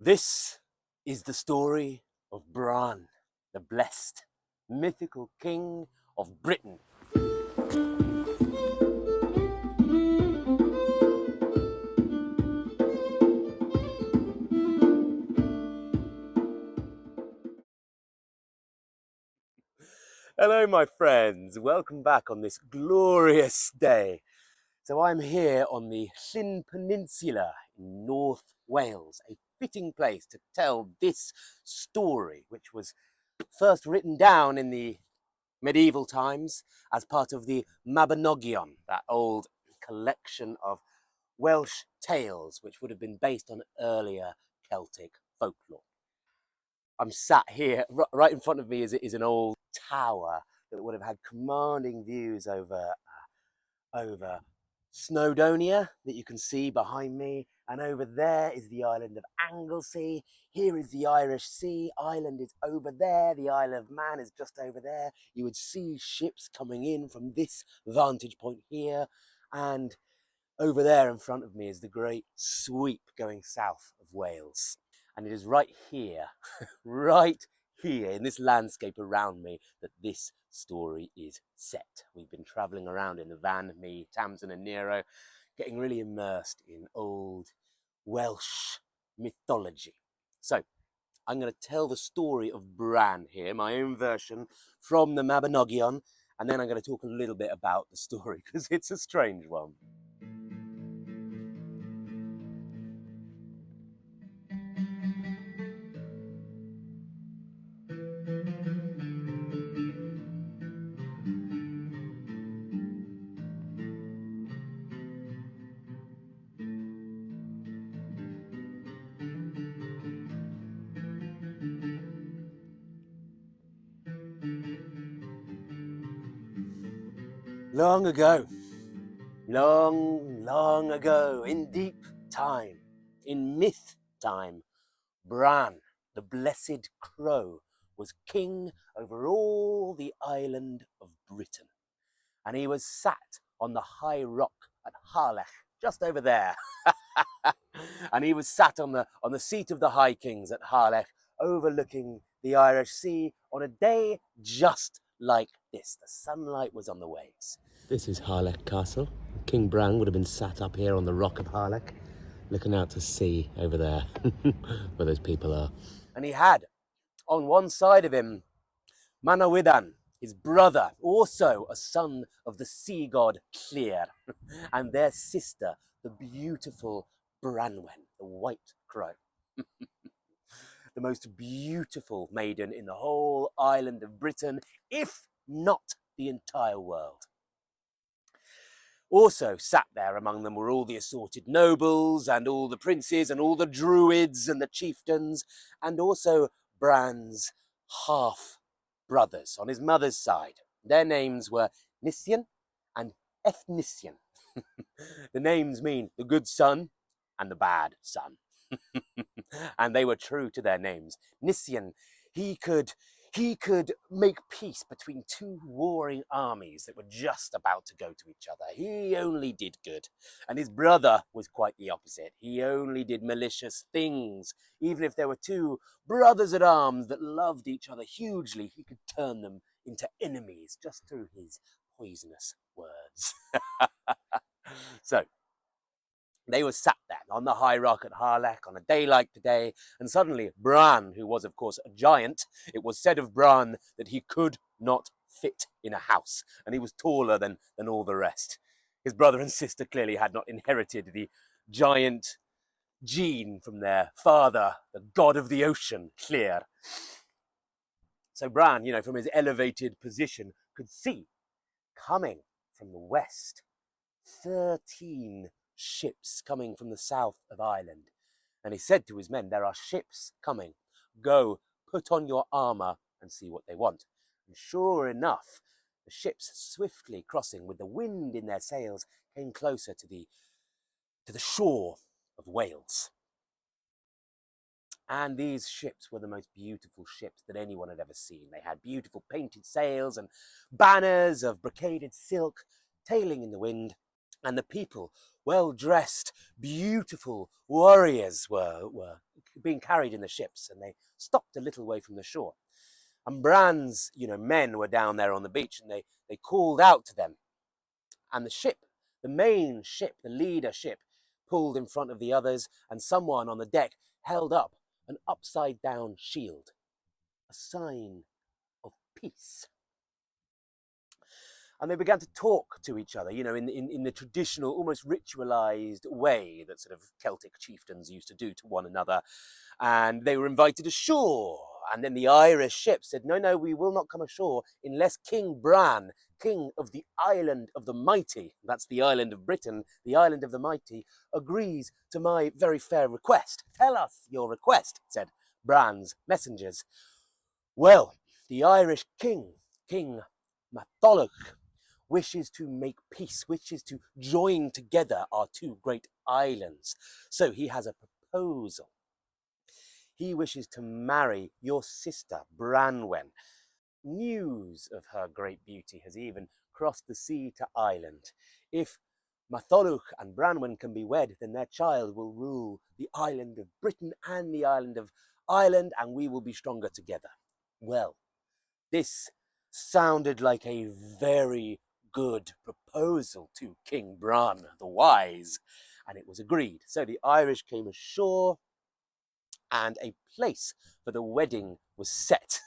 This is the story of Bran the Blessed, mythical king of Britain. Hello, my friends. Welcome back on this glorious day. So I'm here on the Llyn Peninsula in North Wales, a fitting place to tell this story, which was first written down in the medieval times as part of the Mabinogion, that old collection of Welsh tales, which would have been based on earlier Celtic folklore. I'm sat here, right in front of me is an old tower that would have had commanding views over Snowdonia that you can see behind me, and over there is the island of Anglesey. Here is the Irish Sea. Ireland is over there. The Isle of Man is just over there. You would see ships coming in from this vantage point here, and over there in front of me is the great sweep going south of Wales. And it is right here, right here in this landscape around me that this story is set. We've been travelling around in the van, me, Tamsin and Nero, getting really immersed in old Welsh mythology. So I'm going to tell the story of Bran here, my own version from the Mabinogion, and then I'm going to talk a little bit about the story because it's a strange one. Long ago, long ago, in deep time, in myth time, Bran, the Blessed Crow, was king over all the island of Britain. And he was sat on the high rock at Harlech, just over there. And he was sat on the seat of the High Kings at Harlech, overlooking the Irish Sea on a day just like this. The sunlight was on the waves. This is Harlech Castle. King Bran would have been sat up here on the rock of Harlech, looking out to sea over there, where those people are. And he had, on one side of him, Mabinogion, his brother, also a son of the Sea God Lir, and their sister, the beautiful Branwen, the white crow. The most beautiful maiden in the whole island of Britain, if not the entire world. Also sat there among them were all the assorted nobles and all the princes and all the druids and the chieftains, and also Bran's half-brothers on his mother's side. Their names were Nisian and Efnisian. The names mean the good son and the bad son. And they were true to their names. Nisian, he could make peace between two warring armies that were just about to go to each other. He only did good. And his brother was quite the opposite. He only did malicious things. Even if there were two brothers at arms that loved each other hugely, he could turn them into enemies just through his poisonous words. So they were sat there on the high rock at Harlech on a day like today, and suddenly Bran, who was of course a giant, it was said of Bran that he could not fit in a house, and he was taller than all the rest. His brother and sister clearly had not inherited the giant gene from their father, the god of the ocean, Llŷr. So Bran, from his elevated position, could see coming from the west 13 ships coming from the south of Ireland. And he said to his men, there are ships coming. Go, put on your armour and see what they want. And sure enough, the ships swiftly crossing with the wind in their sails came closer to the shore of Wales. And these ships were the most beautiful ships that anyone had ever seen. They had beautiful painted sails and banners of brocaded silk tailing in the wind. And the people well-dressed, beautiful warriors were being carried in the ships, and they stopped a little way from the shore. And Bran's, men were down there on the beach, and they called out to them. And the ship, the main ship, the leader ship, pulled in front of the others, and someone on the deck held up an upside-down shield, a sign of peace. And they began to talk to each other, in the traditional, almost ritualized way that sort of Celtic chieftains used to do to one another. And they were invited ashore. And then the Irish ship said, no, we will not come ashore unless King Bran, king of the island of the mighty, that's the island of Britain, the island of the mighty, agrees to my very fair request. Tell us your request, said Bran's messengers. Well, the Irish king, King Matholwch, wishes to make peace, wishes to join together our two great islands. So he has a proposal. He wishes to marry your sister, Branwen. News of her great beauty has even crossed the sea to Ireland. If Matholwch and Branwen can be wed, then their child will rule the island of Britain and the island of Ireland, and we will be stronger together. Well, this sounded like a very good proposal to King Bran the Wise, and it was agreed. So the Irish came ashore, and a place for the wedding was set.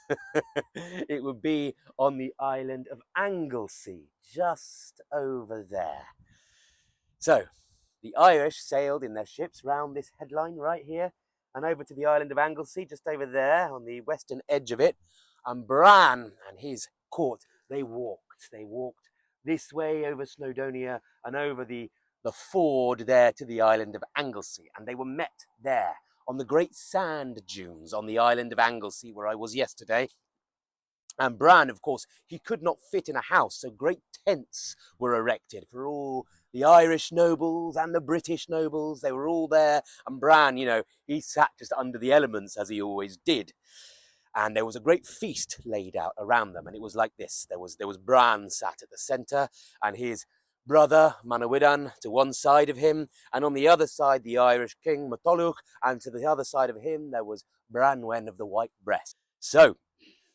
It would be on the island of Anglesey, just over there. So the Irish sailed in their ships round this headline right here, and over to the island of Anglesey, just over there on the western edge of it. And Bran and his court, they walked this way over Snowdonia and over the ford there to the island of Anglesey. And they were met there on the great sand dunes on the island of Anglesey, where I was yesterday. And Bran, of course, he could not fit in a house, so great tents were erected for all the Irish nobles and the British nobles. They were all there. And Bran, he sat just under the elements, as he always did. And there was a great feast laid out around them, and it was like this. There was Bran sat at the centre, and his brother Mabinogion to one side of him, and on the other side the Irish king Matholwch, and to the other side of him there was Branwen of the White Breast. So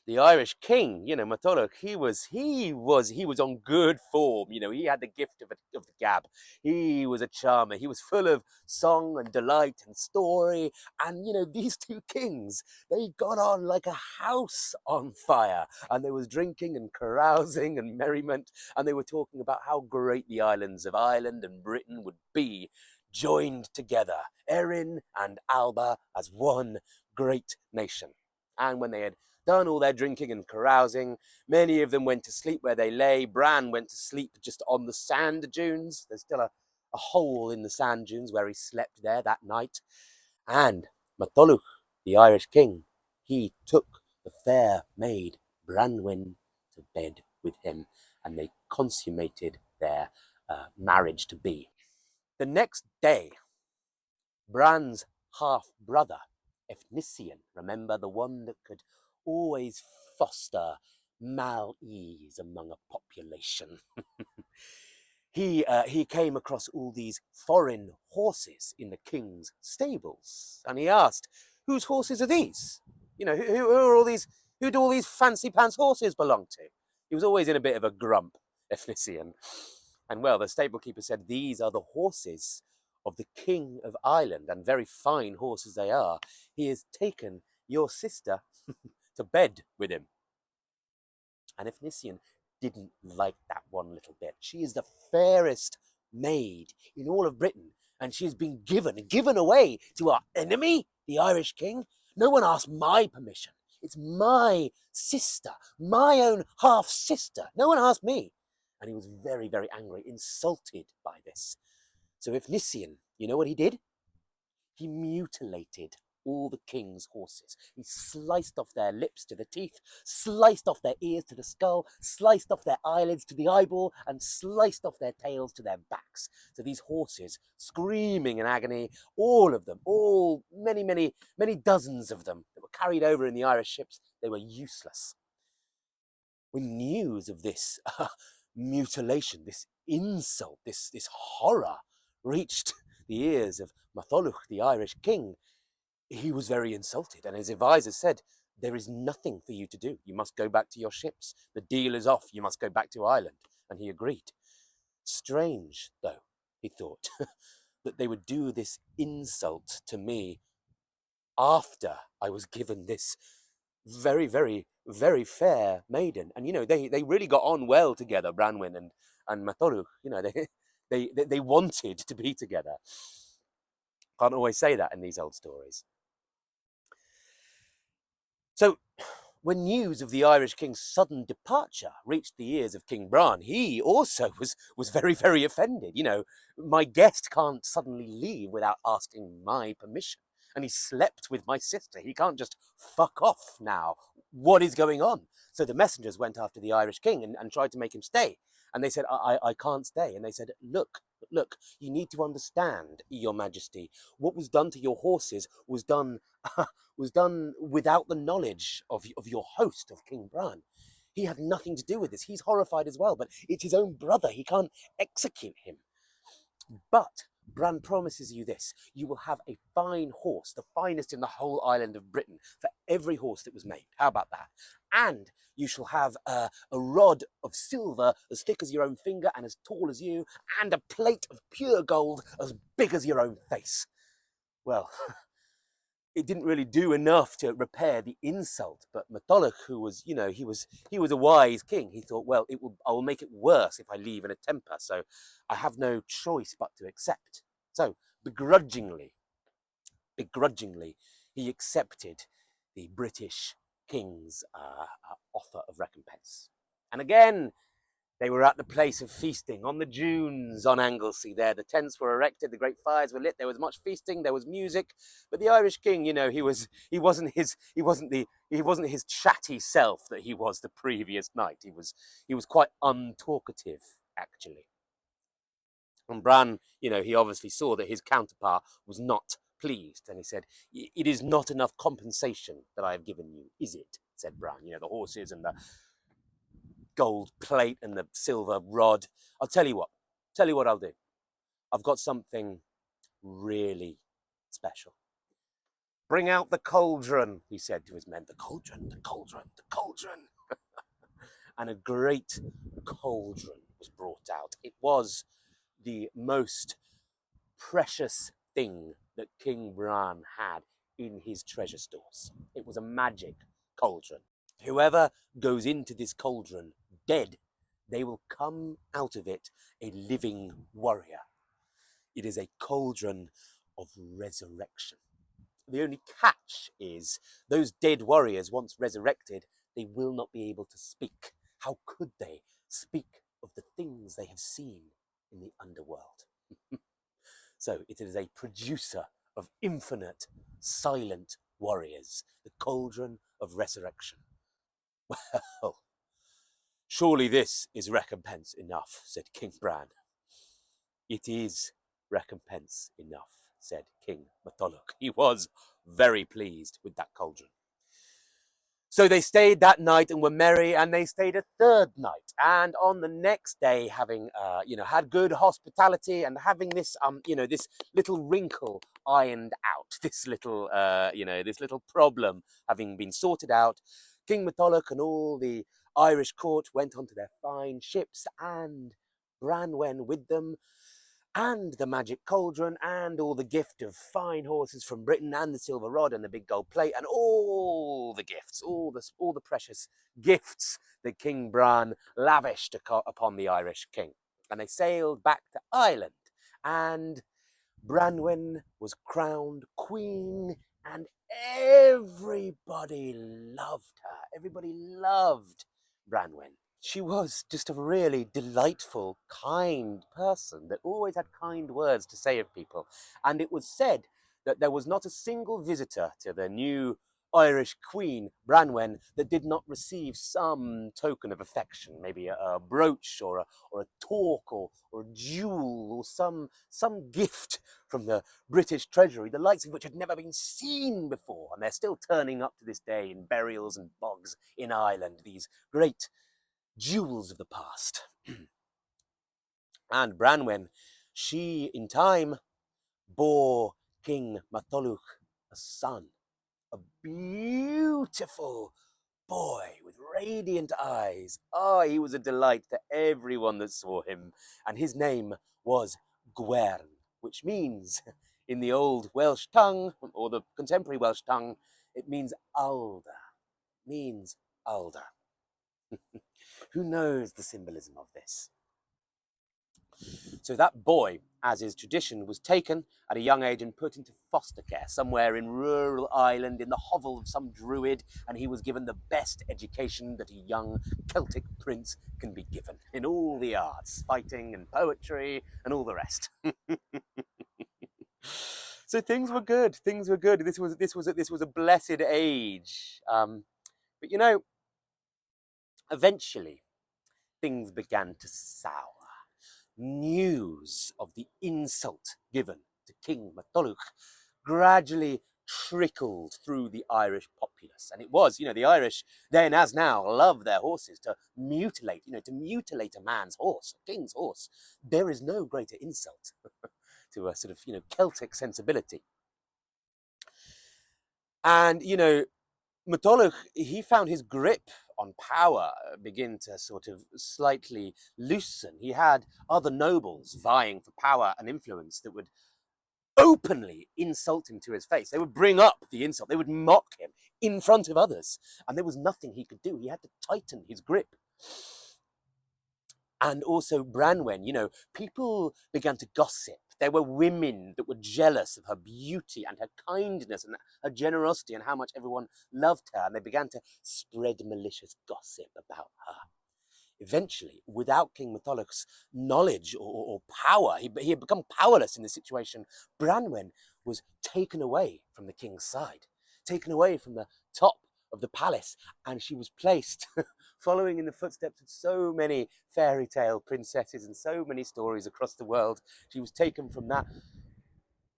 the Irish king, Matholwch, he was on good form. He had the gift of the gab. He was a charmer. He was full of song and delight and story. And, these two kings, they got on like a house on fire. And there was drinking and carousing and merriment. And they were talking about how great the islands of Ireland and Britain would be joined together, Erin and Alba, as one great nation. And when they had done all their drinking and carousing, many of them went to sleep where they lay. Bran went to sleep just on the sand dunes. There's still a hole in the sand dunes where he slept there that night. And Matholwch, the Irish king, he took the fair maid Branwen to bed with him, and they consummated their marriage to be. The next day, Bran's half-brother, Efnisien, remember, the one that could always foster mal-ease among a population. He came across all these foreign horses in the king's stables, and he asked, "Whose horses are these? Who are all these? Who do all these fancy pants horses belong to?" He was always in a bit of a grump, Efnisien. And well, the stable keeper said, "These are the horses of the King of Ireland, and very fine horses they are. He has taken your sister to bed with him." And Efnisien didn't like that one little bit. She is the fairest maid in all of Britain, and she has been given away to our enemy, the Irish king. No one asked my permission. It's my sister, my own half-sister. No one asked me. And he was very, very angry, insulted by this. So Efnisien, you know what he did? He mutilated all the king's horses. He sliced off their lips to the teeth, sliced off their ears to the skull, sliced off their eyelids to the eyeball, and sliced off their tails to their backs. So these horses, screaming in agony, all of them, many dozens of them that were carried over in the Irish ships, they were useless. When news of this mutilation, this insult, this horror reached the ears of Matholwch, the Irish king, he was very insulted, and his advisors said, there is nothing for you to do. You must go back to your ships. The deal is off. You must go back to Ireland. And he agreed. Strange, though, he thought, that they would do this insult to me after I was given this very, very, very fair maiden. And, you know, they really got on well together, Branwen and Matholwch. You know, they wanted to be together. Can't always say that in these old stories. So when news of the Irish king's sudden departure reached the ears of King Brân, he also was very, very offended. You know, my guest can't suddenly leave without asking my permission. And he slept with my sister. He can't just fuck off now. What is going on? So the messengers went after the Irish king and tried to make him stay. And they said, I can't stay. And they said, look, you need to understand, Your Majesty, what was done to your horses was done without the knowledge of your host, of King Brân. He had nothing to do with this. He's horrified as well, but it's his own brother. He can't execute him. But Brân promises you this. You will have a fine horse, the finest in the whole island of Britain, for every horse that was made. How about that? And you shall have a rod of silver as thick as your own finger and as tall as you, and a plate of pure gold as big as your own face. Well, it didn't really do enough to repair the insult, but Matholwch, who was, you know, he was a wise king. He thought, well, I will make it worse if I leave in a temper, so I have no choice but to accept. So begrudgingly, he accepted the British king's offer of recompense. And again, they were at the place of feasting on the dunes on Anglesey there. The tents were erected, the great fires were lit, there was much feasting, there was music. But the Irish king, you know, he wasn't his chatty self that he was the previous night. He was quite untalkative, actually. And Brân, you know, he obviously saw that his counterpart was not pleased, and he said, it is not enough compensation that I have given you, is it? Said Brân. You know, the horses and the gold plate and the silver rod. I'll tell you what I'll do. I've got something really special. Bring out the cauldron, he said to his men. The cauldron, the cauldron, the cauldron. And a great cauldron was brought out. It was the most precious thing that King Brân had in his treasure stores. It was a magic cauldron. Whoever goes into this cauldron dead, they will come out of it a living warrior. It is a cauldron of resurrection. The only catch is those dead warriors, once resurrected, they will not be able to speak. How could they speak of the things they have seen in the underworld? So it is a producer of infinite, silent warriors, the cauldron of resurrection. Well, surely this is recompense enough, said King Brân. It is recompense enough, said King Matholwch. He was very pleased with that cauldron. So they stayed that night and were merry, and they stayed a third night. And on the next day, having, had good hospitality and having this, this little wrinkle ironed out, this little problem having been sorted out, King Matholwch and all the Irish court went onto their fine ships, and Branwen with them, and the magic cauldron, and all the gift of fine horses from Britain, and the silver rod, and the big gold plate, and all the gifts, all the precious gifts that King Brân lavished upon the Irish king. And they sailed back to Ireland, and Branwen was crowned queen, and everybody loved her. Everybody loved Branwen. She was just a really delightful, kind person that always had kind words to say of people. And it was said that there was not a single visitor to the new Irish queen, Branwen, that did not receive some token of affection, maybe a brooch or a torque or a jewel or some gift from the British treasury, the likes of which had never been seen before. And they're still turning up to this day in burials and bogs in Ireland, these great jewels of the past. And Branwen, she, in time, bore King Matholwch a son, a beautiful boy with radiant eyes. Oh, he was a delight to everyone that saw him. And his name was Gwern, which means, in the old Welsh tongue, or the contemporary Welsh tongue, it means alder. Means alder. Who knows the symbolism of this? So that boy, as is tradition, was taken at a young age and put into foster care somewhere in rural Ireland in the hovel of some druid, and he was given the best education that a young Celtic prince can be given in all the arts, fighting and poetry and all the rest. So things were good. Things were good. This was a blessed age. But you know, eventually things began to sour. News of the insult given to King Matholwch gradually trickled through the Irish populace. And it was, you know, the Irish then as now love their horses to mutilate, to mutilate a man's horse, a king's horse. There is no greater insult to a sort of, Celtic sensibility. And, Matholwch, he found his grip on power begin to sort of slightly loosen. He had other nobles vying for power and influence that would openly insult him to his face. They would bring up the insult. They would mock him in front of others. And there was nothing he could do. He had to tighten his grip. And also Branwen, people began to gossip. There were women that were jealous of her beauty and her kindness and her generosity and how much everyone loved her. And they began to spread malicious gossip about her. Eventually, without King Matholwch's knowledge or power, he had become powerless in the situation. Branwen was taken away from the king's side, taken away from the top of the palace, and she was placed, following in the footsteps of so many fairy tale princesses and so many stories across the world. She was taken from that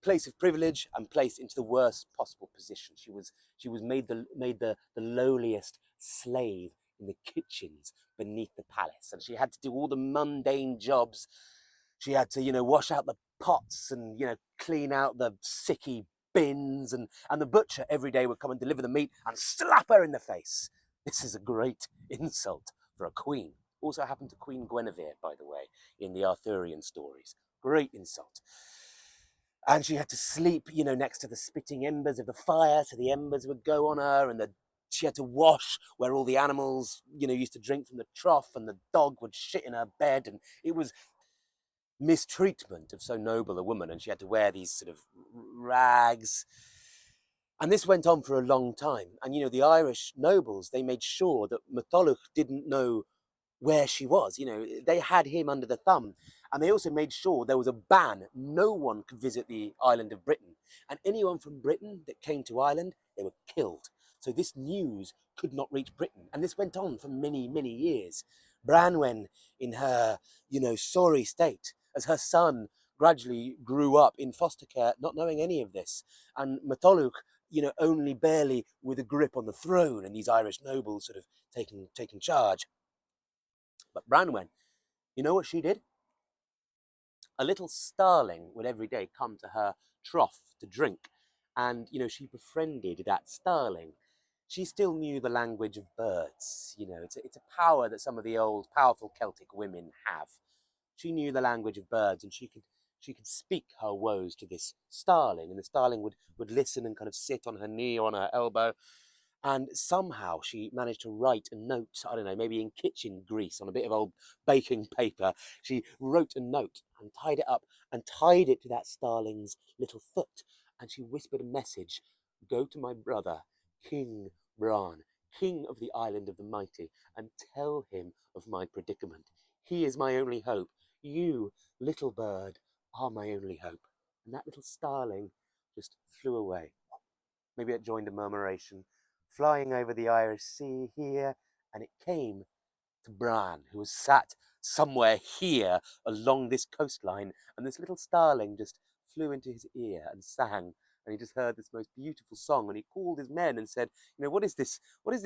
place of privilege and placed into the worst possible position. She was made the lowliest slave in the kitchens beneath the palace, and she had to do all the mundane jobs. She had to, wash out the pots and, clean out the sicky bins, and the butcher every day would come and deliver the meat and slap her in the face. This is a great insult for a queen. Also happened to Queen Guinevere, by the way, in the Arthurian stories. Great insult. And she had to sleep, next to the spitting embers of the fire, so the embers would go on her, and she had to wash where all the animals, used to drink from the trough, and the dog would shit in her bed, and it was mistreatment of so noble a woman, and she had to wear these sort of rags. And this went on for a long time. And, the Irish nobles, they made sure that Matholwch didn't know where she was. They had him under the thumb. And they also made sure there was a ban. No one could visit the island of Britain. And anyone from Britain that came to Ireland, they were killed. So this news could not reach Britain. And this went on for many, many years. Branwen, in her, sorry state, as her son gradually grew up in foster care, not knowing any of this. And Matholwch, only barely with a grip on the throne, and these Irish nobles sort of taking charge. But Branwen, you know what she did? A little starling would every day come to her trough to drink, and she befriended that starling. She still knew the language of birds. It's a power that some of the old powerful Celtic women have. She knew the language of birds, and she could speak her woes to this starling, and the starling would listen and kind of sit on her knee or on her elbow. And somehow she managed to write a note, I don't know, maybe in kitchen grease on a bit of old baking paper. She wrote a note and tied it up and tied it to that starling's little foot. And she whispered a message: "Go to my brother, King Brân, king of the island of the mighty, and tell him of my predicament. He is my only hope. You, little bird, are my only hope." And that little starling just flew away. Maybe it joined a murmuration, flying over the Irish Sea here, and it came to Brân, who was sat somewhere here along this coastline, and this little starling just flew into his ear and sang, and he just heard this most beautiful song, and he called his men and said, what is this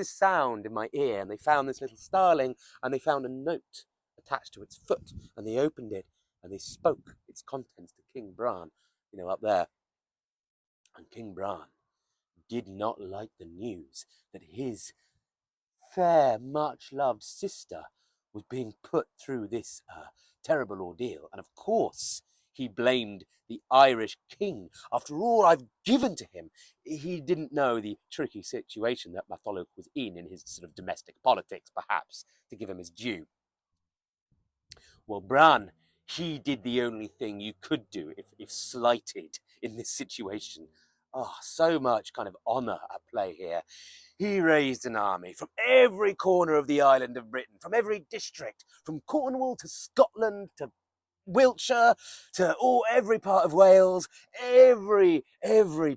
sound in my ear? And they found this little starling, and they found a note attached to its foot, and they opened it, and they spoke its contents to King Bran, up there. And King Bran did not like the news that his fair, much-loved sister was being put through this terrible ordeal. And of course, he blamed the Irish king. After all I've given to him, he didn't know the tricky situation that Matholwch was in his sort of domestic politics, perhaps, to give him his due. Well, Bran, he did the only thing you could do if slighted in this situation. So much kind of honour at play here. He raised an army from every corner of the island of Britain, from every district, from Cornwall to Scotland to Wiltshire to every part of Wales, every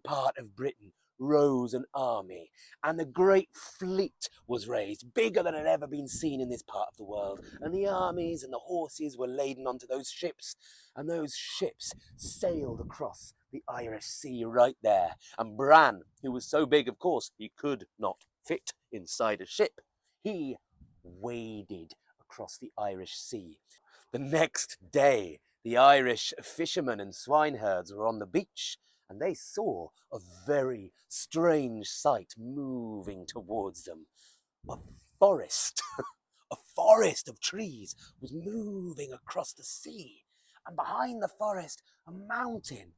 part of Britain rose an army, and the great fleet was raised, bigger than had ever been seen in this part of the world, and the armies and the horses were laden onto those ships, and those ships sailed across the Irish Sea right there. And Bran, who was so big, of course, he could not fit inside a ship, he waded across the Irish Sea. The next day, the Irish fishermen and swineherds were on the beach, and they saw a very strange sight moving towards them. A forest, a forest of trees was moving across the sea. And behind the forest, a mountain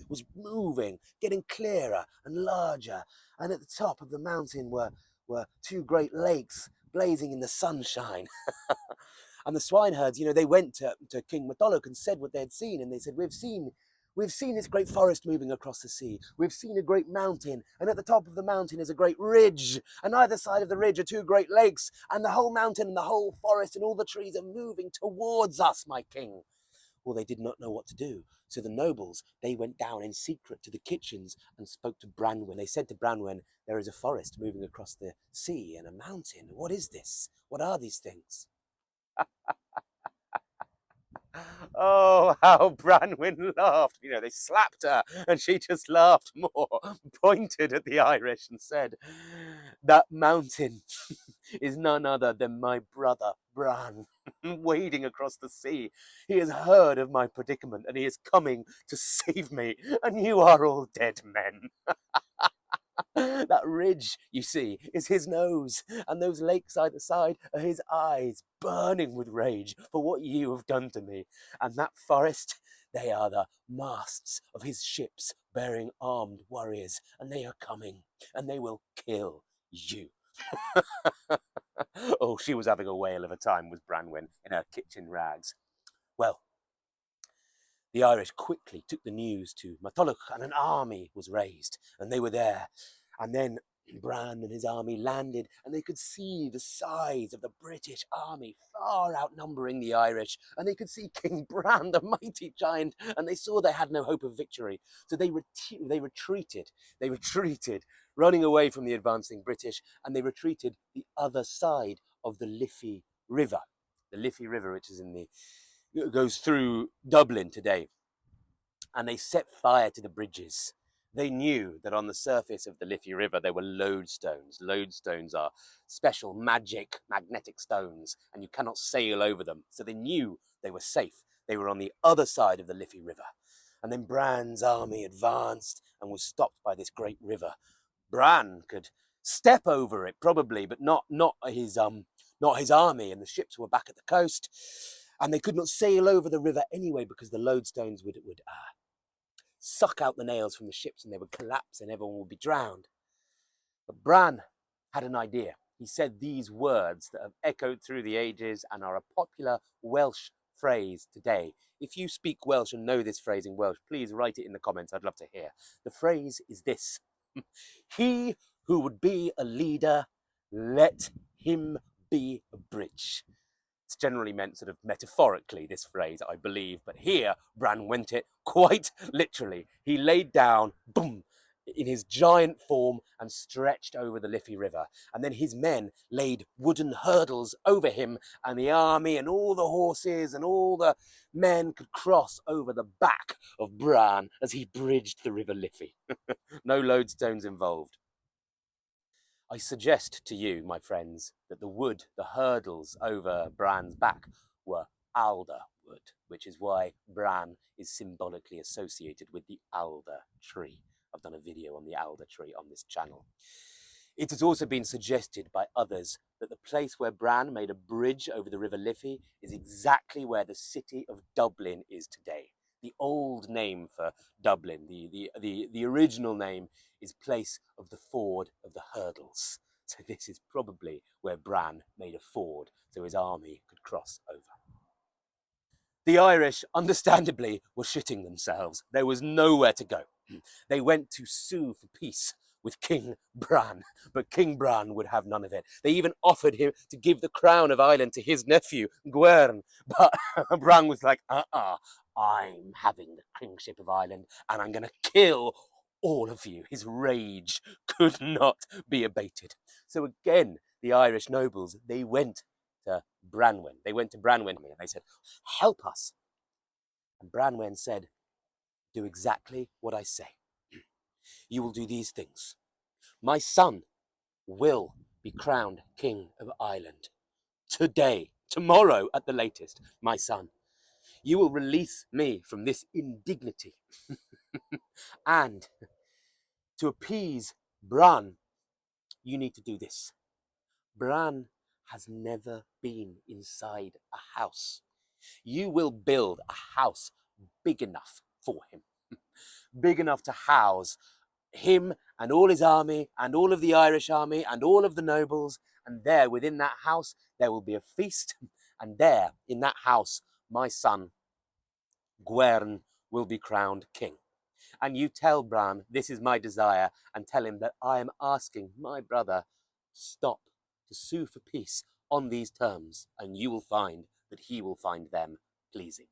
was moving, getting clearer and larger. And at the top of the mountain were two great lakes blazing in the sunshine. And the swineherds, they went to King Matholwch and said what they had seen. And they said, we've seen this great forest moving across the sea. We've seen a great mountain. And at the top of the mountain is a great ridge. And either side of the ridge are two great lakes. And the whole mountain and the whole forest and all the trees are moving towards us, my king. Well, they did not know what to do. So the nobles, they went down in secret to the kitchens and spoke to Branwen. They said to Branwen, there is a forest moving across the sea and a mountain. What is this? What are these things? Oh, how Branwen laughed. They slapped her and she just laughed more, pointed at the Irish and said, that mountain is none other than my brother Bran, wading across the sea. He has heard of my predicament and he is coming to save me, and you are all dead men. That ridge, you see, is his nose, and those lakes either side are his eyes, burning with rage for what you have done to me. And that forest, they are the masts of his ships bearing armed warriors, and they are coming, and they will kill you. Oh, she was having a whale of a time, was Branwen, in her kitchen rags. Well, the Irish quickly took the news to Matholwch, and an army was raised, and they were there. And then Bran and his army landed, and they could see the size of the British army far outnumbering the Irish, and they could see King Bran, the mighty giant, and they saw they had no hope of victory. So they retreated, running away from the advancing British, and they retreated the other side of the Liffey River. The Liffey River, which is goes through Dublin today. And they set fire to the bridges. They knew that on the surface of the Liffey River there were lodestones. Lodestones are special magnetic stones, and you cannot sail over them. So they knew they were safe. They were on the other side of the Liffey River. And then Bran's army advanced and was stopped by this great river. Bran could step over it probably, but not his army, and the ships were back at the coast. And they could not sail over the river anyway because the lodestones would suck out the nails from the ships and they would collapse and everyone would be drowned. But Bran had an idea. He said these words that have echoed through the ages and are a popular Welsh phrase today. If you speak Welsh and know this phrase in Welsh, please write it in the comments. I'd love to hear. The phrase is this: he who would be a leader, let him be a bridge. It's generally meant sort of metaphorically, this phrase, I believe, but here Bran went it quite literally. He laid down, boom, in his giant form and stretched over the Liffey River. And then his men laid wooden hurdles over him, and the army and all the horses and all the men could cross over the back of Bran as he bridged the River Liffey. No lodestones involved. I suggest to you, my friends, that the hurdles over Bran's back were alder wood, which is why Bran is symbolically associated with the alder tree. I've done a video on the alder tree on this channel. It has also been suggested by others that the place where Bran made a bridge over the River Liffey is exactly where the city of Dublin is today. The old name for Dublin, the original name, is Place of the Ford of the Hurdles. So this is probably where Bran made a ford so his army could cross over. The Irish, understandably, were shitting themselves. There was nowhere to go. They went to sue for peace with King Bran, but King Bran would have none of it. They even offered him to give the crown of Ireland to his nephew, Gwern, but Bran was like, I'm having the kingship of Ireland and I'm going to kill all of you. His rage could not be abated. So again, the Irish nobles, they went to Branwen. They went to Branwen and they said, help us. And Branwen said, do exactly what I say. You will do these things. My son will be crowned King of Ireland. Today, tomorrow at the latest, my son. You will release me from this indignity. And to appease Bran, you need to do this. Bran has never been inside a house. You will build a house big enough for him. Big enough to house him and all his army and all of the Irish army and all of the nobles. And there within that house, there will be a feast. And there in that house, my son, Gwern, will be crowned king. And you tell Bran, this is my desire, and tell him that I am asking my brother to stop, to sue for peace on these terms, and you will find that he will find them pleasing.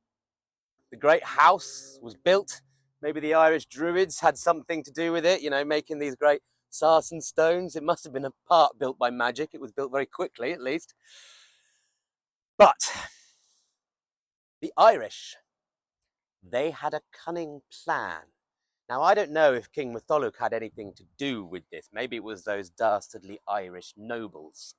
The great house was built. Maybe the Irish druids had something to do with it, you know, making these great sarsen stones. It must have been a part built by magic. It was built very quickly, at least. But the Irish, they had a cunning plan. Now, I don't know if King Matholwch had anything to do with this. Maybe it was those dastardly Irish nobles.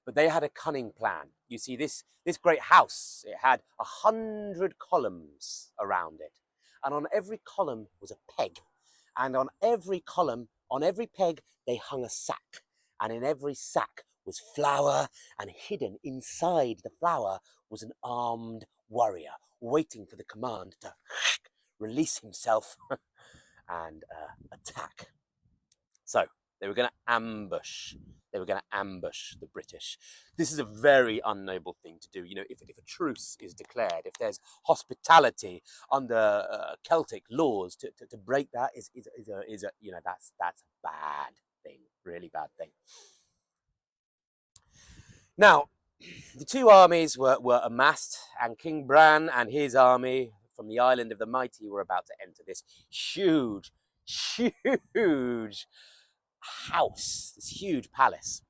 But they had a cunning plan. You see, this great house, it had 100 columns around it. And on every column was a peg. And on every column, on every peg, they hung a sack. And in every sack was flour, and hidden inside the flour was an armed warrior waiting for the command to release himself and attack. So they were going to ambush. They were going to ambush the British. This is a very unnoble thing to do. You know, if a truce is declared, if there's hospitality under Celtic laws, to break that is a you know, that's a bad thing, really bad thing. Now, the two armies were amassed, and King Bran and his army from the Island of the Mighty were about to enter this huge house, this huge palace.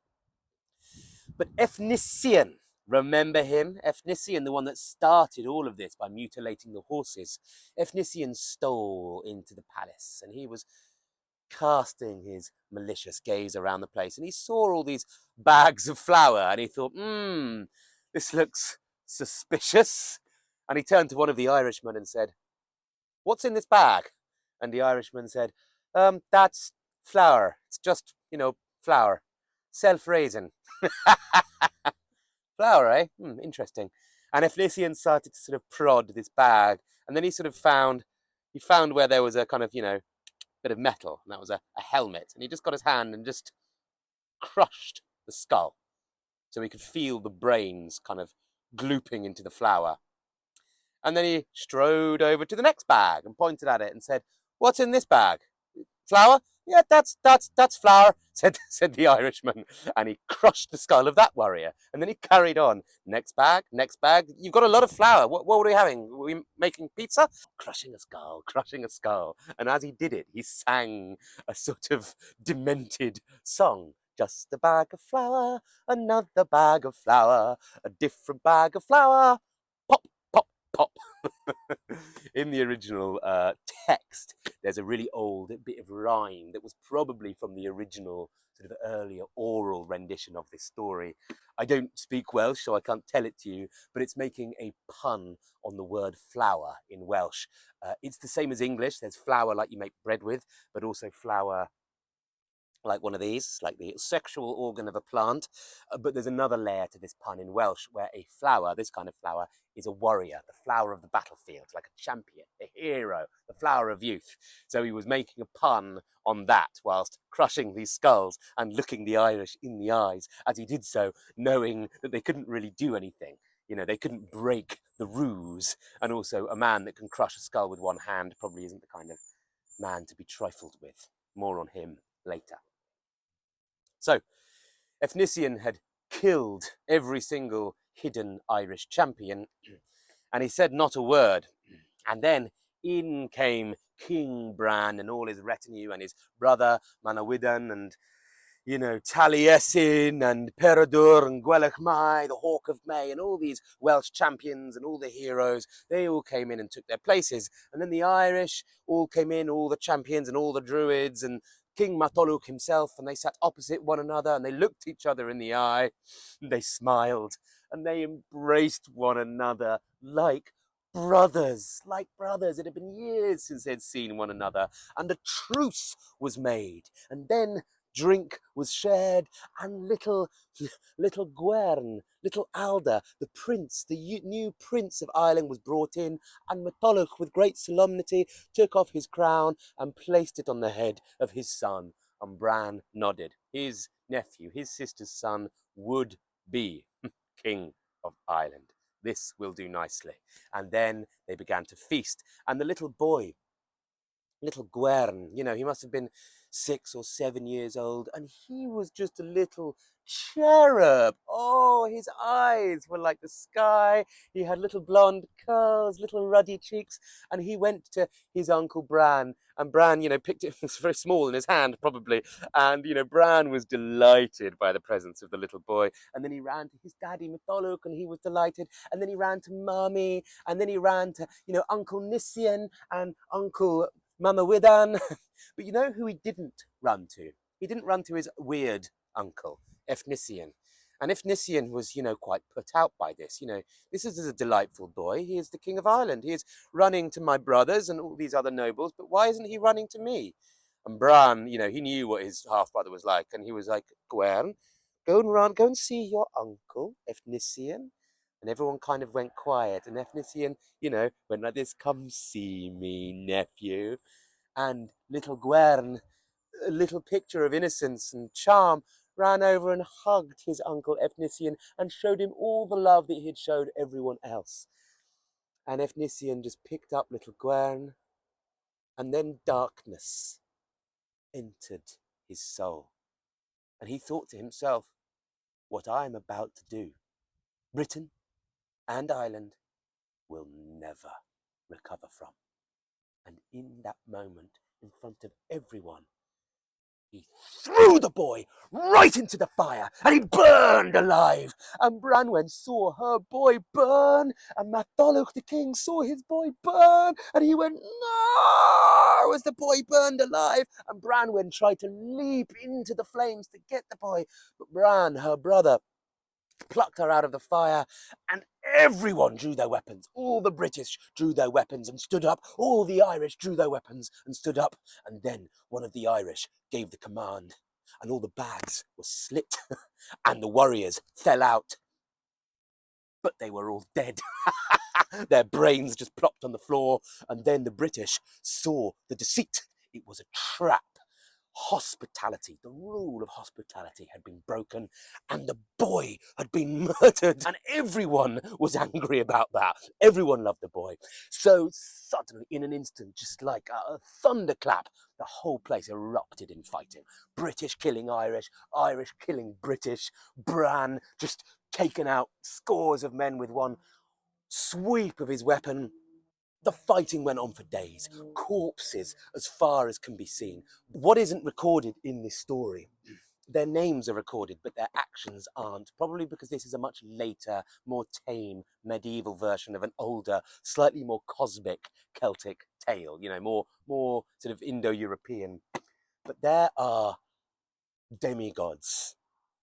But Efnisien, remember him? Efnisien, the one that started all of this by mutilating the horses. Efnisien stole into the palace, and he was casting his malicious gaze around the place, and he saw all these bags of flour, and he thought, this looks suspicious. And he turned to one of the Irishmen and said, what's in this bag? And the Irishman said, that's flour. It's just, you know, flour. Self-raising. Flour, eh? Interesting. And Efnisien started to sort of prod this bag, and then he found where there was a kind of, you know, bit of metal, and that was a helmet. And he just got his hand and just crushed the skull so he could feel the brains kind of glooping into the flour. And then he strode over to the next bag and pointed at it and said, what's in this bag? Flour? Yeah, that's flour, said the Irishman. And he crushed the skull of that warrior. And then he carried on. Next bag. You've got a lot of flour. What were we having? Were we making pizza? Crushing a skull. And as he did it, he sang a sort of demented song. Just a bag of flour, another bag of flour, a different bag of flour. Pop, pop, pop. In the original text, there's a really old bit of rhyme that was probably from the original sort of earlier oral rendition of this story. I don't speak Welsh, so I can't tell it to you, but it's making a pun on the word flower in Welsh. It's the same as English. There's flour like you make bread with, but also flower like one of these, like the sexual organ of a plant. But there's another layer to this pun in Welsh where a flower, this kind of flower, is a warrior, the flower of the battlefield, like a champion, a hero, the flower of youth. So he was making a pun on that whilst crushing these skulls and looking the Irish in the eyes as he did so, knowing that they couldn't really do anything. You know, they couldn't break the ruse. And also a man that can crush a skull with one hand probably isn't the kind of man to be trifled with. More on him later. So, Efnisien had killed every single hidden Irish champion, and he said not a word. And then in came King Bran and all his retinue, and his brother Manawydan, and Taliesin and Peredur and Gwelach Mai, the Hawk of May, and all these Welsh champions and all the heroes. They all came in and took their places. And then the Irish all came in, all the champions and all the druids and King Matholwch himself, and they sat opposite one another and they looked each other in the eye and they smiled and they embraced one another like brothers, It had been years since they'd seen one another, and a truce was made. And then drink was shared, and little Gwern, little Alda, the prince, the new prince of Ireland, was brought in, and Matholwch, with great solemnity, took off his crown and placed it on the head of his son. And Bran nodded. His nephew, his sister's son, would be king of Ireland. This will do nicely. And then they began to feast, and the little boy, little Gwern, he must have been 6 or 7 years old, and he was just a little cherub. Oh, his eyes were like the sky. He had little blonde curls, little ruddy cheeks, and he went to his uncle Bran, and Bran, picked it. It was very small in his hand, probably, and Bran was delighted by the presence of the little boy. And then he ran to his daddy Matholwch, and he was delighted. And then he ran to Mummy, and then he ran to Uncle Nisien and Uncle Manawydan. But you know who he didn't run to? He didn't run to his weird uncle, Efnisien. And Efnisien was, quite put out by this. This is a delightful boy. He is the king of Ireland. He is running to my brothers and all these other nobles, but why isn't he running to me? And Bran, he knew what his half-brother was like, and he was like, Gwern, go and see your uncle, Efnisien. And everyone kind of went quiet, and Efnisien, went like this, come see me, nephew. And little Gwern, a little picture of innocence and charm, ran over and hugged his uncle Efnisien and showed him all the love that he had showed everyone else. And Efnisien just picked up little Gwern, and then darkness entered his soul. And he thought to himself, what I am about to do, Britain and Ireland will never recover from. And in that moment, in front of everyone, he threw the boy right into the fire, and he burned alive. And Branwen saw her boy burn, and Matholwch the king saw his boy burn, and he went, no, as the boy burned alive. And Branwen tried to leap into the flames to get the boy, but Bran, her brother, plucked her out of the fire, and everyone drew their weapons. All the British drew their weapons and stood up. All the Irish drew their weapons and stood up. And then one of the Irish gave the command, and all the bags were slit, and the warriors fell out. But they were all dead. Their brains just plopped on the floor, and then the British saw the deceit. It was a trap. Hospitality, the rule of hospitality had been broken, and the boy had been murdered, and everyone was angry about that. Everyone loved the boy. So suddenly, in an instant, just like a thunderclap, the whole place erupted in fighting. British killing Irish, Irish killing British, Bran just taken out scores of men with one sweep of his weapon. The fighting went on for days, corpses as far as can be seen. What isn't recorded in this story Their names are recorded, but their actions aren't, probably because this is a much later, more tame, medieval version of an older, slightly more cosmic Celtic tale, you know, more sort of Indo-European. But there are demigods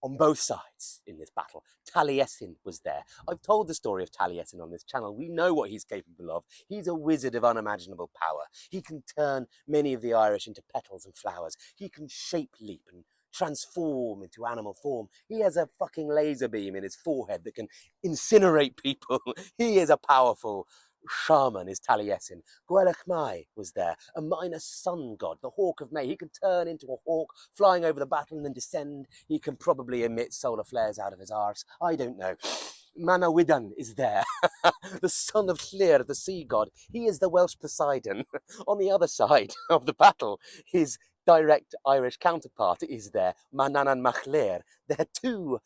on both sides in this battle. Taliesin was there. I've told the story of Taliesin on this channel. We know what he's capable of. He's a wizard of unimaginable power. He can turn many of the Irish into petals and flowers. He can shape leap and transform into animal form. He has a fucking laser beam in his forehead that can incinerate people. He is a powerful shaman, is Taliesin. Gwelach Mai was there, a minor sun god, the hawk of May. He can turn into a hawk, flying over the battle and then descend. He can probably emit solar flares out of his arse. I don't know. Manawydan is there, the son of Llyr, the sea god. He is the Welsh Poseidon. On the other side of the battle, his direct Irish counterpart is there, Mananan Machlir. They're two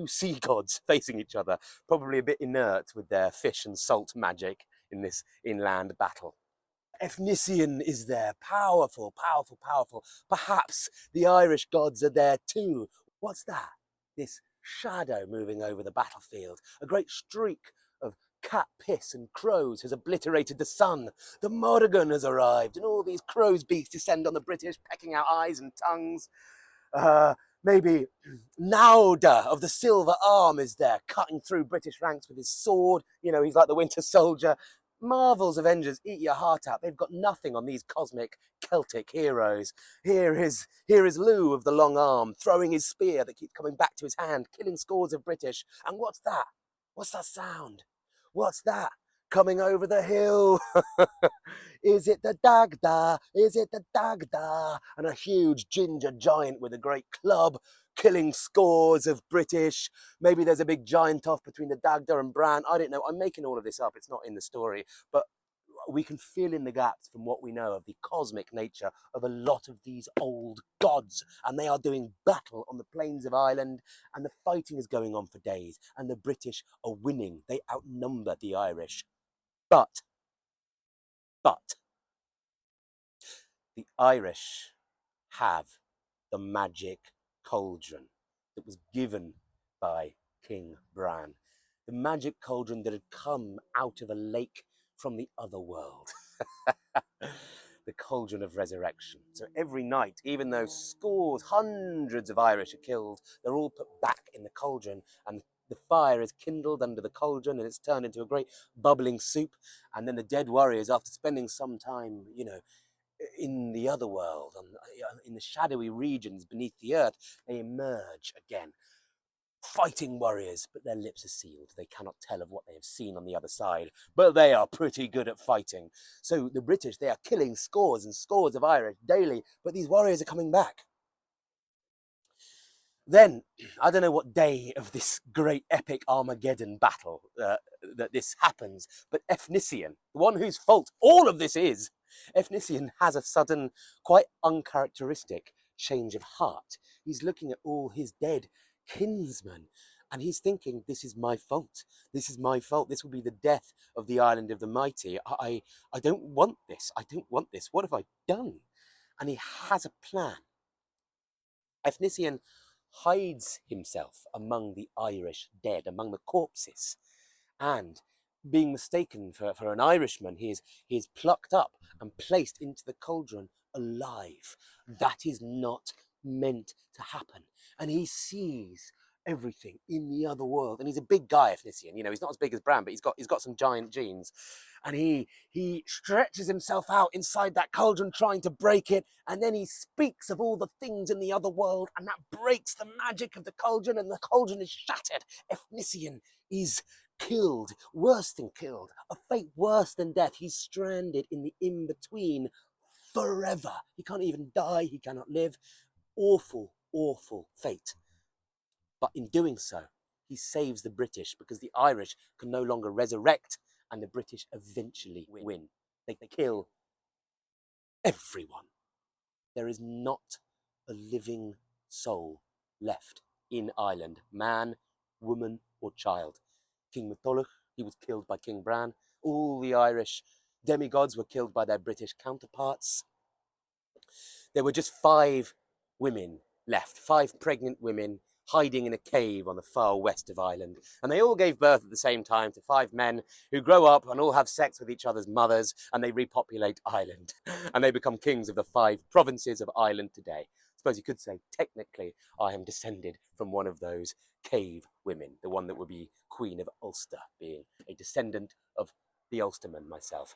sea gods facing each other, probably a bit inert with their fish and salt magic in this inland battle. Efnisien is there, powerful, powerful, powerful. Perhaps the Irish gods are there too. What's that? This shadow moving over the battlefield. A great streak of cat piss and crows has obliterated the sun. The Mabinogion has arrived, and all these crow's beaks descend on the British, pecking out eyes and tongues. Maybe Nauda of the silver arm is there, cutting through British ranks with his sword. You know, he's like the Winter Soldier. Marvel's Avengers, eat your heart out. They've got nothing on these cosmic Celtic heroes. Here is Lou of the long arm, throwing his spear that keeps coming back to his hand, killing scores of British. And what's that? What's that sound? What's that? Coming over the hill. Is it the Dagda? Is it the Dagda? And a huge ginger giant with a great club, killing scores of British. Maybe there's a big giant off between the Dagda and Brân. I don't know. I'm making all of this up. It's not in the story. But we can fill in the gaps from what we know of the cosmic nature of a lot of these old gods. And they are doing battle on the plains of Ireland. And the fighting is going on for days. And the British are winning. They outnumber the Irish. But the Irish have the magic cauldron that was given by King Bran. The magic cauldron that had come out of a lake from the other world. The Cauldron of Resurrection. So every night, even though scores, hundreds of Irish are killed, they're all put back in the cauldron, and the fire is kindled under the cauldron and it's turned into a great bubbling soup. And then the dead warriors, after spending some time, you know, in the other world, in the shadowy regions beneath the earth, they emerge again. Fighting warriors, but their lips are sealed. They cannot tell of what they have seen on the other side, but they are pretty good at fighting. So the British, they are killing scores and scores of Irish daily, but these warriors are coming back. Then, I don't know what day of this great epic Armageddon battle that this happens, but Efnisien, the one whose fault all of this is, Efnisien has a sudden, quite uncharacteristic change of heart. He's looking at all his dead kinsmen, and he's thinking, this is my fault. This is my fault. This will be the death of the island of the mighty. I don't want this. I don't want this. What have I done? And he has a plan. Efnisien hides himself among the Irish dead, among the corpses, and being mistaken for an Irishman, he is plucked up and placed into the cauldron alive. That is not meant to happen. And he sees everything in the other world. And he's a big guy, Efnisien. You know, he's not as big as Bran, but he's got some giant genes. And he stretches himself out inside that cauldron, trying to break it. And then he speaks of all the things in the other world, and that breaks the magic of the cauldron, and the cauldron is shattered. Efnisien is killed, worse than killed, a fate worse than death. He's stranded in the in-between forever. He can't even die, he cannot live. Awful, awful fate. But in doing so, he saves the British, because the Irish can no longer resurrect, and the British eventually win. They kill everyone. There is not a living soul left in Ireland, man, woman, or child. King Mythic, he was killed by King Bran. All the Irish demigods were killed by their British counterparts. There were just 5 women left, 5 pregnant women hiding in a cave on the far west of Ireland. And they all gave birth at the same time to 5 men who grow up and all have sex with each other's mothers, and they repopulate Ireland. And they become kings of the 5 provinces of Ireland today. I suppose you could say, technically, I am descended from one of those cave women, the one that would be Queen of Ulster, being a descendant of the Ulsterman myself.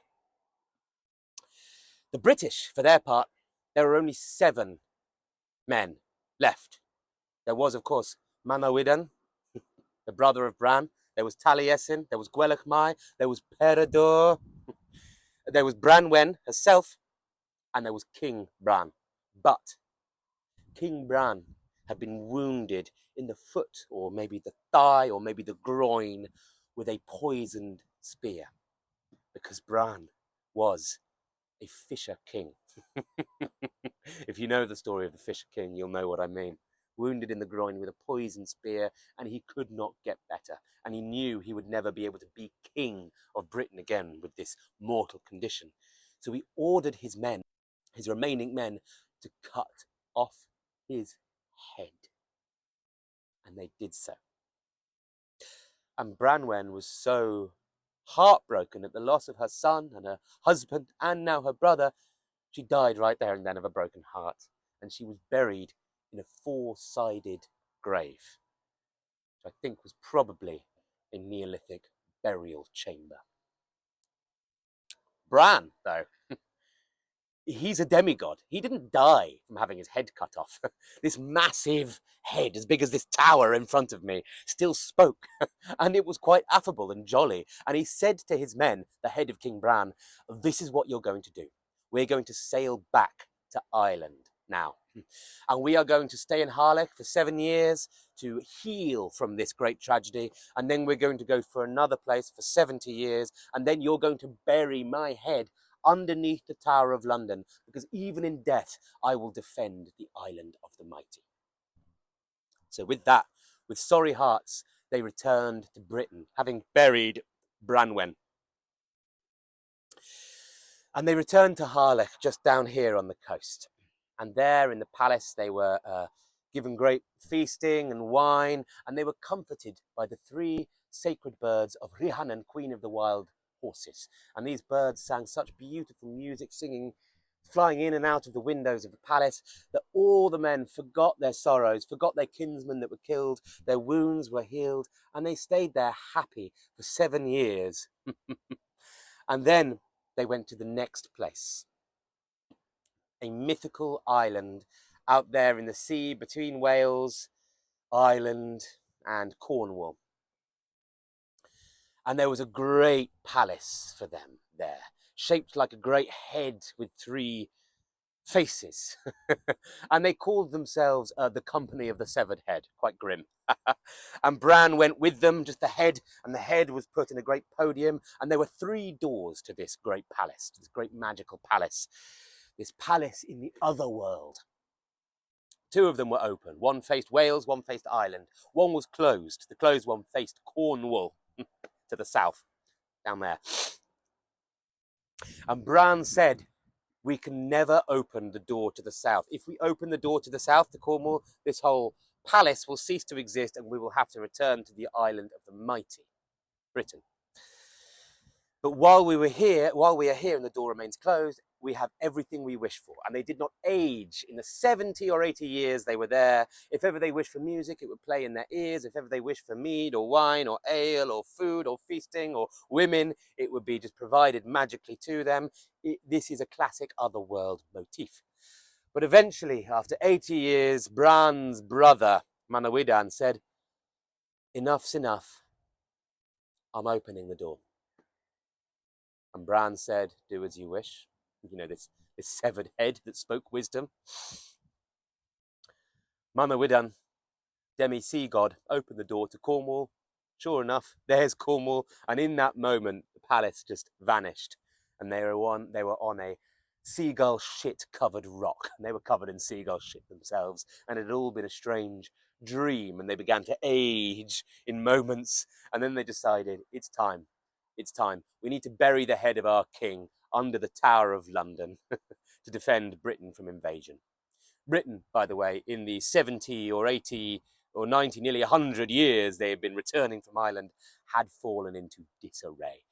The British, for their part, there were only 7 men left. There was, of course, Mabinogion, the brother of Brân. There was Taliesin, there was Gwelach Mai, there was Peredur, there was Branwen herself, and there was King Brân. But King Brân had been wounded in the foot, or maybe the thigh, or maybe the groin, with a poisoned spear, because Brân was a fisher king. If you know the story of the fisher king, you'll know what I mean. Wounded in the groin with a poisoned spear, and he could not get better. And he knew he would never be able to be king of Britain again with this mortal condition. So he ordered his men, his remaining men, to cut off his head. And they did so. And Branwen was so heartbroken at the loss of her son and her husband and now her brother, she died right there and then of a broken heart. And she was buried in a 4-sided grave, which I think was probably a Neolithic burial chamber. Brân, though, he's a demigod. He didn't die from having his head cut off. This massive head, as big as this tower in front of me, still spoke, and it was quite affable and jolly. And he said to his men, the head of King Brân, "This is what you're going to do. We're going to sail back to Ireland now. And we are going to stay in Harlech for 7 years to heal from this great tragedy. And then we're going to go for another place for 70 years. And then you're going to bury my head underneath the Tower of London, because even in death, I will defend the island of the mighty." So with that, with sorry hearts, they returned to Britain, having buried Branwen. And they returned to Harlech, just down here on the coast. And there in the palace, they were given great feasting and wine, and they were comforted by the 3 sacred birds of Rhiannon, Queen of the Wild Horses. And these birds sang such beautiful music, flying in and out of the windows of the palace, that all the men forgot their sorrows, forgot their kinsmen that were killed, their wounds were healed, and they stayed there happy for 7 years. And then they went to the next place, a mythical island out there in the sea between Wales, Ireland, and Cornwall. And there was a great palace for them there, shaped like a great head with 3 faces. And they called themselves the Company of the Severed Head, quite grim. And Brân went with them, just the head, and the head was put in a great podium, and there were 3 doors to this great palace, this great magical palace, this palace in the other world. 2 of them were open. One faced Wales, one faced Ireland. One was closed. The closed one faced Cornwall to the south, down there. And Brân said, "We can never open the door to the south. If we open the door to the south, to Cornwall, this whole palace will cease to exist, and we will have to return to the island of the mighty, Britain. But while we are here and the door remains closed, we have everything we wish for." And they did not age in the 70 or 80 years they were there. If ever they wished for music, it would play in their ears. If ever they wished for mead or wine or ale or food or feasting or women, it would be just provided magically to them. This is a classic otherworld motif. But eventually, after 80 years, Bran's brother, Mabinogion, said, "Enough's enough. I'm opening the door." And Brân said, "Do as you wish." You know, this severed head that spoke wisdom. Mabinogion, demi-sea god, opened the door to Cornwall. Sure enough, there's Cornwall. And in that moment, the palace just vanished. And they were on a seagull shit covered rock. And they were covered in seagull shit themselves. And it had all been a strange dream. And they began to age in moments. And then they decided, it's time. It's time. We need to bury the head of our king under the Tower of London to defend Britain from invasion. Britain, by the way, in the 70 or 80 or 90, nearly 100 years they had been returning from Ireland, had fallen into disarray.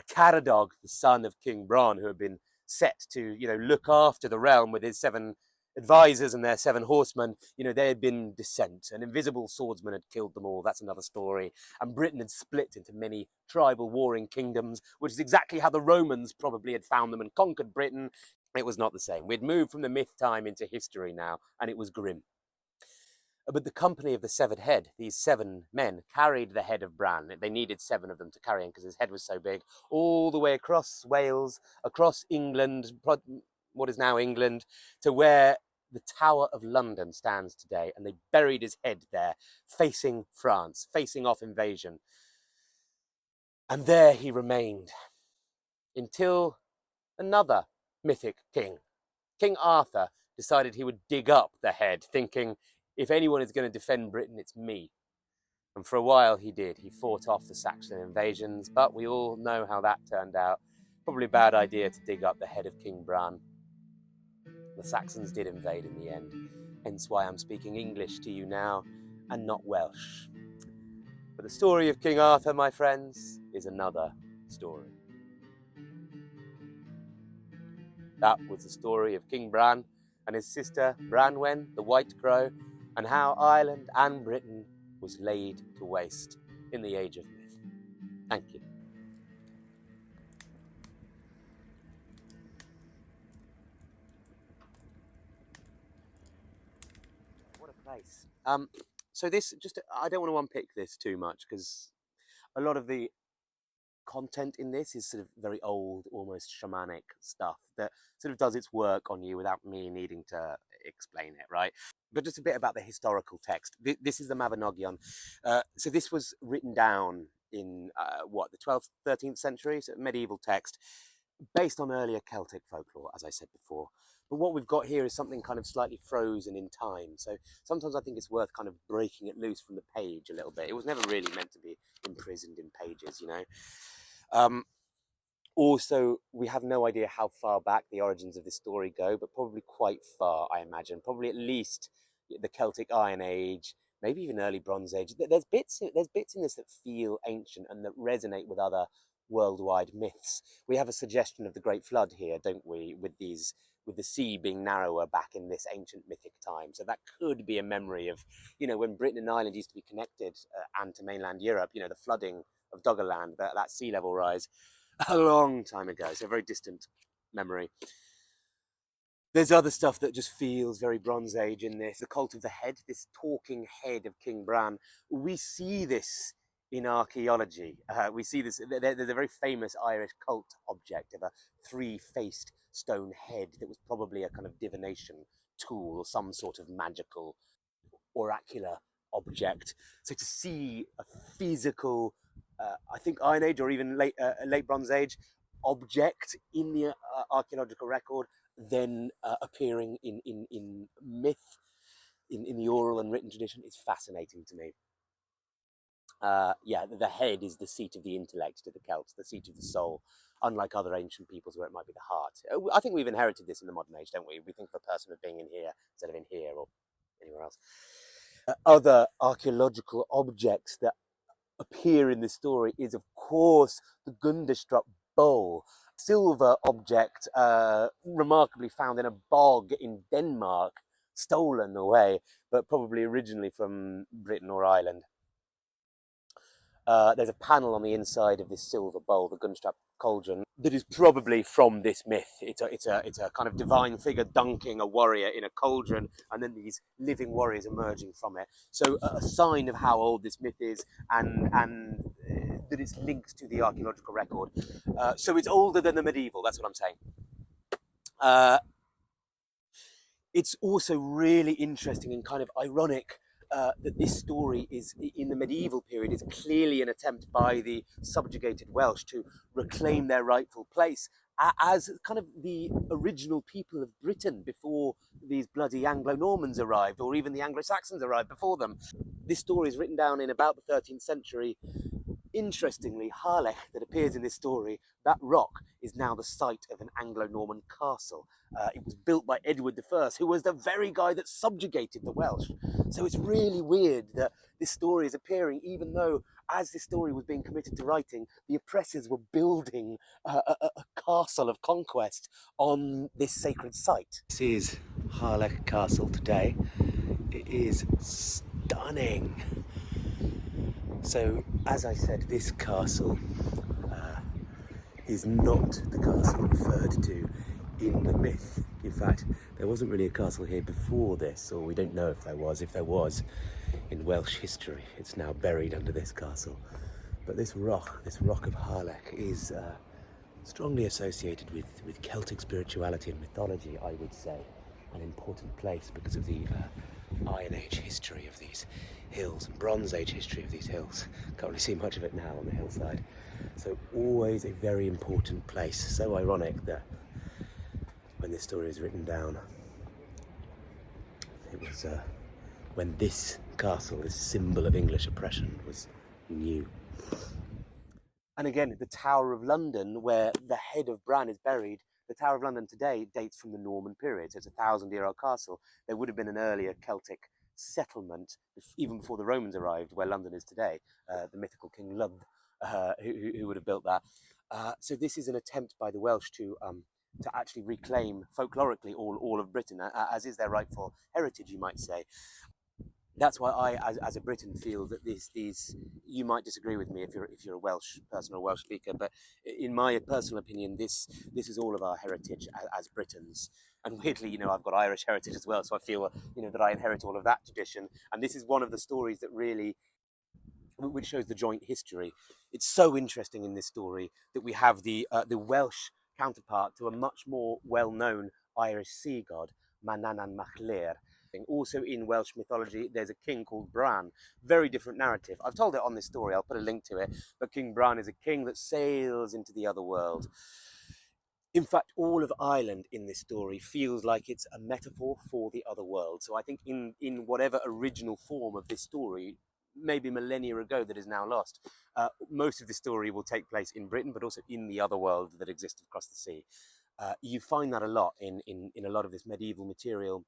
Caradog, the son of King Brân, who had been set to, look after the realm with his 7 advisors and their 7 horsemen, they had been dissent. An invisible swordsman had killed them all. That's another story. And Britain had split into many tribal warring kingdoms, which is exactly how the Romans probably had found them and conquered Britain. It was not the same. We'd moved from the myth time into history now, and it was grim. But the company of the severed head, these 7 men, carried the head of Bran. They needed 7 of them to carry him because his head was so big, all the way across Wales, across England, what is now England, to where the Tower of London stands today. And they buried his head there, facing France, facing off invasion. And there he remained until another mythic king, King Arthur, decided he would dig up the head, thinking, if anyone is going to defend Britain, it's me. And for a while he did. He fought off the Saxon invasions, but we all know how that turned out. Probably a bad idea to dig up the head of King Brân. The Saxons did invade in the end, hence why I'm speaking English to you now and not Welsh. But the story of King Arthur, my friends, is another story. That was the story of King Brân and his sister Branwen, the White Crow, and how Ireland and Britain was laid to waste in the Age of Myth. Thank you. What a place. So this, I don't want to unpick this too much because a lot of the content in this is sort of very old, almost shamanic stuff that sort of does its work on you without me needing to explain it, right? But just a bit about the historical text. This is the Mabinogion. So this was written down in, the 12th, 13th century, so medieval text, based on earlier Celtic folklore, as I said before. But what we've got here is something kind of slightly frozen in time. So sometimes I think it's worth kind of breaking it loose from the page a little bit. It was never really meant to be imprisoned in pages, Also, we have no idea how far back the origins of this story go, but probably quite far, I imagine. Probably at least the Celtic Iron Age, maybe even early Bronze Age. There's bits in this that feel ancient and that resonate with other worldwide myths. We have a suggestion of the Great Flood here, don't we, with the sea being narrower back in this ancient mythic time. So that could be a memory of, when Britain and Ireland used to be connected and to mainland Europe, the flooding of Doggerland, that sea level rise a long time ago. So a very distant memory. There's other stuff that just feels very Bronze Age in this. The cult of the head, this talking head of King Brân. We see this in archaeology. We see this, there's a very famous Irish cult object of a 3-faced stone head that was probably a kind of divination tool or some sort of magical oracular object. So to see a physical, I think Iron Age or even late Bronze Age object in the archaeological record, then appearing in myth, in the oral and written tradition, is fascinating to me. The head is the seat of the intellect to the Celts, the seat of the soul, unlike other ancient peoples where it might be the heart. I think we've inherited this in the modern age, don't we? We think of a person as being in here instead of in here or anywhere else. Other archaeological objects that appear in this story is, of course, the Gundestrup bowl, silver object remarkably found in a bog in Denmark, stolen away, but probably originally from Britain or Ireland. There's a panel on the inside of this silver bowl, the Gundestrup cauldron, that is probably from this myth. It's a kind of divine figure dunking a warrior in a cauldron, and then these living warriors emerging from it. So a sign of how old this myth is, and that it's linked to the archaeological record. So it's older than the medieval. That's what I'm saying. It's also really interesting and kind of ironic that this story is, in the medieval period, is clearly an attempt by the subjugated Welsh to reclaim their rightful place as kind of the original people of Britain before these bloody Anglo-Normans arrived, or even the Anglo-Saxons arrived before them. This story is written down in about the 13th century, Interestingly, Harlech that appears in this story, that rock is now the site of an Anglo-Norman castle. It was built by Edward I, who was the very guy that subjugated the Welsh. So it's really weird that this story is appearing, even though, as this story was being committed to writing, the oppressors were building a castle of conquest on this sacred site. This is Harlech Castle today. It is stunning. So, as I said, this castle is not the castle referred to in the myth. In fact, there wasn't really a castle here before this, or we don't know if there was. If there was, in Welsh history, it's now buried under this castle. But this rock of Harlech, is strongly associated with Celtic spirituality and mythology, I would say. An important place because of the Iron Age history of these hills and Bronze Age history of these hills. Can't really see much of it now on the hillside. So always a very important place. So ironic that when this story is written down, it was when this castle, this symbol of English oppression, was new. And again, the Tower of London, where the head of Brân is buried, the Tower of London today dates from the Norman period. So it's a 1,000-year-old castle. There would have been an earlier Celtic settlement, even before the Romans arrived, where London is today, the mythical King Lugh, who would have built that. So this is an attempt by the Welsh to actually reclaim folklorically all of Britain, as is their rightful heritage, you might say. That's why I, as a Briton, feel that these you might disagree with me if you're a Welsh person or a Welsh speaker, but in my personal opinion, this is all of our heritage as Britons. And weirdly, I've got Irish heritage as well, so I feel that I inherit all of that tradition. And this is one of the stories that really, which shows the joint history. It's so interesting in this story that we have the Welsh counterpart to a much more well-known Irish sea god, Mananan Mac Lir. Also in Welsh mythology, there's a king called Bran. Very different narrative. I've told it on this story, I'll put a link to it. But King Brân is a king that sails into the other world. In fact, all of Ireland in this story feels like it's a metaphor for the other world. So I think in whatever original form of this story, maybe millennia ago, that is now lost, most of the story will take place in Britain, but also in the other world that exists across the sea. You find that a lot in a lot of this medieval material,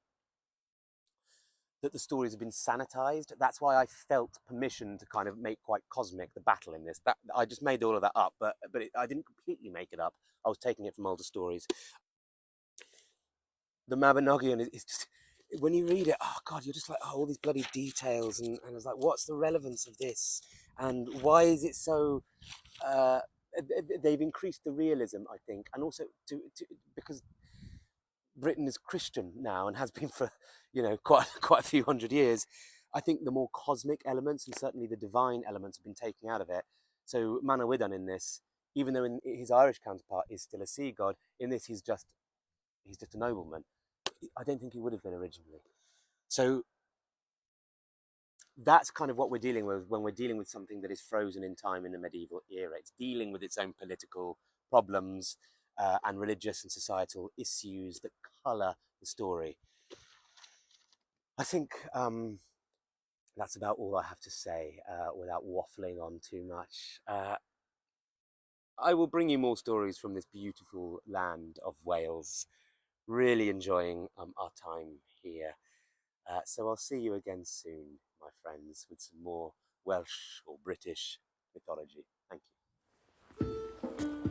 that the stories have been sanitized. That's why I felt permission to kind of make quite cosmic the battle in this. That I just made all of that up, but I didn't completely make it up. I was taking it from older stories. The Mabinogion is just, when you read it, oh God, you're just like, oh, all these bloody details, and I was like, what's the relevance of this? And why is it so, they've increased the realism, I think, and also because Britain is Christian now and has been for, quite a few hundred years. I think the more cosmic elements and certainly the divine elements have been taken out of it. So Mabinogion in this, even though in his Irish counterpart is still a sea god, in this he's just a nobleman. I don't think he would have been originally. So that's kind of what we're dealing with when we're dealing with something that is frozen in time in the medieval era. It's dealing with its own political problems and religious and societal issues that colour the story. I think that's about all I have to say without waffling on too much. I will bring you more stories from this beautiful land of Wales. Really enjoying our time here. So I'll see you again soon, my friends, with some more Welsh or British mythology. Thank you.